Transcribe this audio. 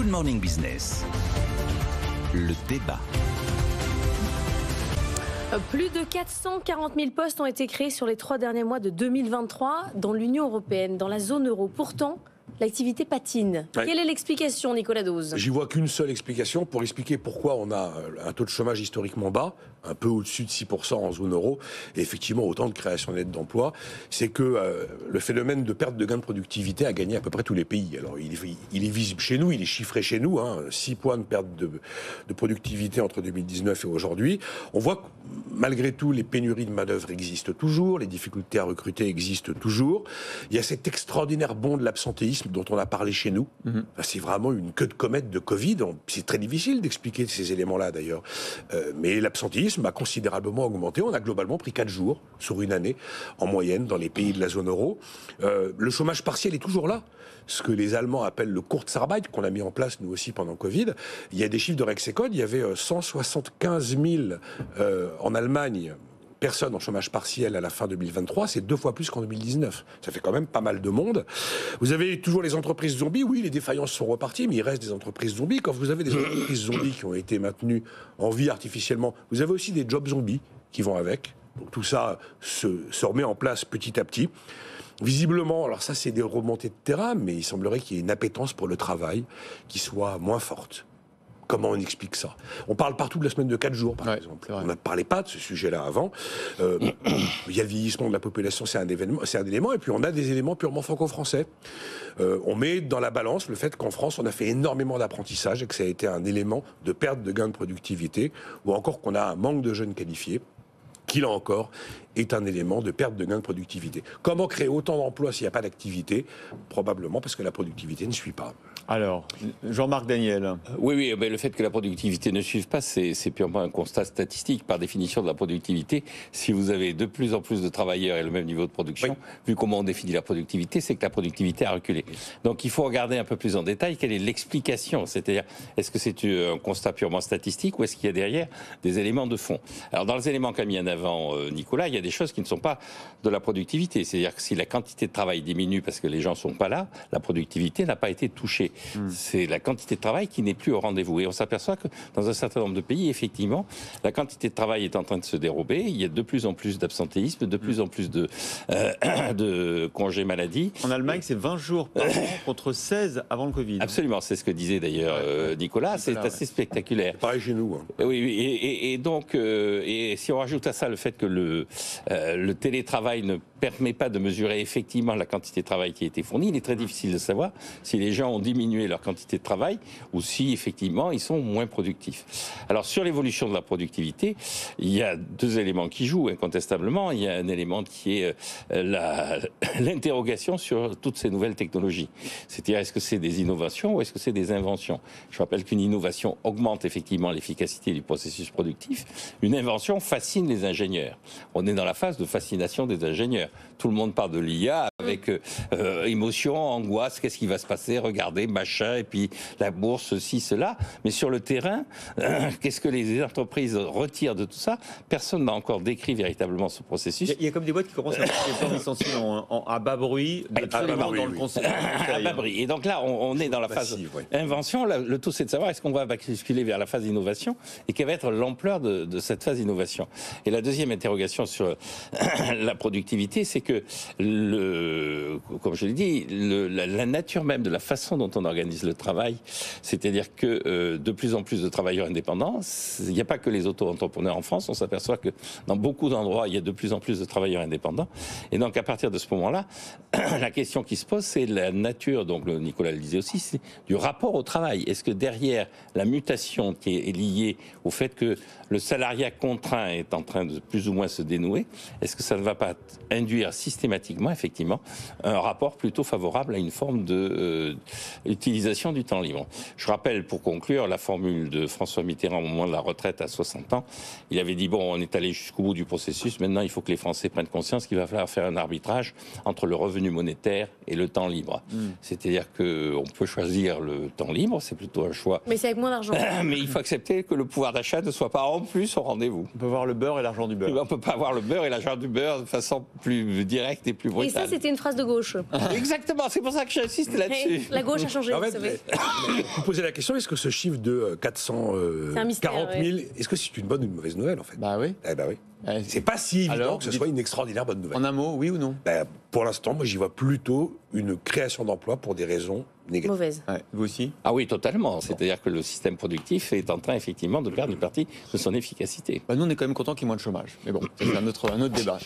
Good Morning Business. Le débat. Plus de 440 000 postes ont été créés sur les 3 derniers mois de 2023 dans l'Union européenne, dans la zone euro. Pourtant, l'activité patine. Ouais. Quelle est l'explication, Nicolas Dose ? J'y vois qu'une seule explication pour expliquer pourquoi on a un taux de chômage historiquement bas, un peu au-dessus de 6% en zone euro, et effectivement autant de création nette d'emplois. C'est que le phénomène de perte de gains de productivité a gagné à peu près tous les pays. Alors il est visible chez nous, il est chiffré chez nous, 6 points de perte de productivité entre 2019 et aujourd'hui. On voit que malgré tout, les pénuries de main-d'œuvre existent toujours, les difficultés à recruter existent toujours. Il y a cet extraordinaire bond de l'absentéisme dont on a parlé chez nous. C'est vraiment une queue de comète de Covid. C'est très difficile d'expliquer ces éléments-là d'ailleurs. Mais l'absentéisme a considérablement augmenté. On a globalement pris 4 jours sur une année en moyenne dans les pays de la zone euro. Le chômage partiel est toujours là. Ce que les Allemands appellent le Kurzarbeit, qu'on a mis en place nous aussi pendant Covid. Il y a des chiffres de Rexecode. Il y avait 175 000 en Allemagne personnes en chômage partiel à la fin 2023, c'est 2 fois plus qu'en 2019. Ça fait quand même pas mal de monde. Vous avez toujours les entreprises zombies. Oui, les défaillances sont reparties, mais il reste des entreprises zombies. Quand vous avez des entreprises zombies qui ont été maintenues en vie artificiellement, vous avez aussi des jobs zombies qui vont avec. Donc tout ça se remet en place petit à petit. Visiblement, alors ça c'est des remontées de terrain, mais il semblerait qu'il y ait une appétence pour le travail qui soit moins forte. Comment on explique ça ? On parle partout de la semaine de 4 jours, par exemple. On ne parlait pas de ce sujet-là avant. Il y a le vieillissement de la population, c'est un élément, et puis on a des éléments purement franco-français. On met dans la balance le fait qu'en France, on a fait énormément d'apprentissage et que ça a été un élément de perte de gain de productivité, ou encore qu'on a un manque de jeunes qualifiés, qui, là encore, est un élément de perte de gain de productivité. Comment créer autant d'emplois s'il n'y a pas d'activité ? Probablement parce que la productivité ne suit pas. Alors, Jean-Marc Daniel. Oui, le fait que la productivité ne suive pas, c'est purement un constat statistique. Par définition de la productivité, si vous avez de plus en plus de travailleurs et le même niveau de production, vu comment on définit la productivité, c'est que la productivité a reculé. Donc il faut regarder un peu plus en détail quelle est l'explication. C'est-à-dire, est-ce que c'est un constat purement statistique ou est-ce qu'il y a derrière des éléments de fond ? Alors dans les éléments qu'a mis en avant Nicolas, il y a des choses qui ne sont pas de la productivité. C'est-à-dire que si la quantité de travail diminue parce que les gens ne sont pas là, la productivité n'a pas été touchée. C'est la quantité de travail qui n'est plus au rendez-vous. Et on s'aperçoit que dans un certain nombre de pays, effectivement, la quantité de travail est en train de se dérober. Il y a de plus en plus d'absentéisme, de plus en plus de congés maladie. En Allemagne, c'est 20 jours par an contre 16 avant le Covid. Absolument, c'est ce que disait d'ailleurs Nicolas. C'est assez spectaculaire. Pareil chez nous. Oui, et donc, et si on rajoute à ça le fait que le télétravail ne permet pas de mesurer effectivement la quantité de travail qui a été fournie, il est très difficile de savoir si les gens ont diminué leur quantité de travail ou si effectivement ils sont moins productifs. Alors sur l'évolution de la productivité, il y a 2 éléments qui jouent incontestablement. Il y a un élément qui est l'interrogation sur toutes ces nouvelles technologies. C'est-à-dire, est-ce que c'est des innovations ou est-ce que c'est des inventions ? Je rappelle qu'une innovation augmente effectivement l'efficacité du processus productif. Une invention fascine les ingénieurs. On est dans la phase de fascination des ingénieurs. Tout le monde parle de l'IA avec émotion, angoisse, qu'est-ce qui va se passer ? Regardez, machin, et puis la bourse, ceci, cela. Mais sur le terrain, qu'est-ce que les entreprises retirent de tout ça ? Personne n'a encore décrit véritablement ce processus. Il y a comme des boîtes qui commencent à faire des plans de licenciement à bas bruit, absolument dans le conseil. À bas bruit. Et donc là, on est dans la phase invention. Le tout, c'est de savoir est-ce qu'on va basculer vers la phase innovation et quelle va être l'ampleur de cette phase innovation. Et la deuxième interrogation sur la productivité, c'est que, comme je l'ai dit, la nature même de la façon dont on organise le travail, c'est-à-dire que de plus en plus de travailleurs indépendants, il n'y a pas que les auto-entrepreneurs en France, on s'aperçoit que dans beaucoup d'endroits, il y a de plus en plus de travailleurs indépendants. Et donc, à partir de ce moment-là, la question qui se pose, c'est la nature, donc Nicolas le disait aussi, c'est du rapport au travail. Est-ce que derrière la mutation qui est liée au fait que le salariat contraint est en train de plus ou moins se dénouer, est-ce que ça ne va pas induire systématiquement, effectivement, un rapport plutôt favorable à une forme de utilisation du temps libre. Je rappelle, pour conclure, la formule de François Mitterrand au moment de la retraite à 60 ans. Il avait dit, bon, on est allé jusqu'au bout du processus, maintenant il faut que les Français prennent conscience qu'il va falloir faire un arbitrage entre le revenu monétaire et le temps libre. C'est-à-dire qu'on peut choisir le temps libre, c'est plutôt un choix. Mais c'est avec moins d'argent. Mais il faut accepter que le pouvoir d'achat ne soit pas en plus au rendez-vous. On peut voir le beurre et l'argent du beurre. On ne peut pas avoir le beurre et l'argent du beurre de façon plus directe et plus brutale. Et ça, c'était une phrase de gauche. Exactement, c'est pour ça que j'insiste là-dessus. La gauche a changé, En vous fait, savez. vous posez la question, est-ce que ce chiffre de 440 000, est-ce que c'est une bonne ou une mauvaise nouvelle en fait? Bah oui. Eh ben oui. Ouais. C'est pas si évident Alors, que ce soit une extraordinaire bonne nouvelle. En un mot, oui ou non? Ben, pour l'instant, moi j'y vois plutôt une création d'emplois pour des raisons négatives. Mauvaise. Ouais. Vous aussi? Ah oui, totalement. C'est-à-dire que le système productif est en train effectivement de perdre une partie de son efficacité. Bah, nous, on est quand même content qu'il y ait moins de chômage. Mais bon, c'est un autre débat.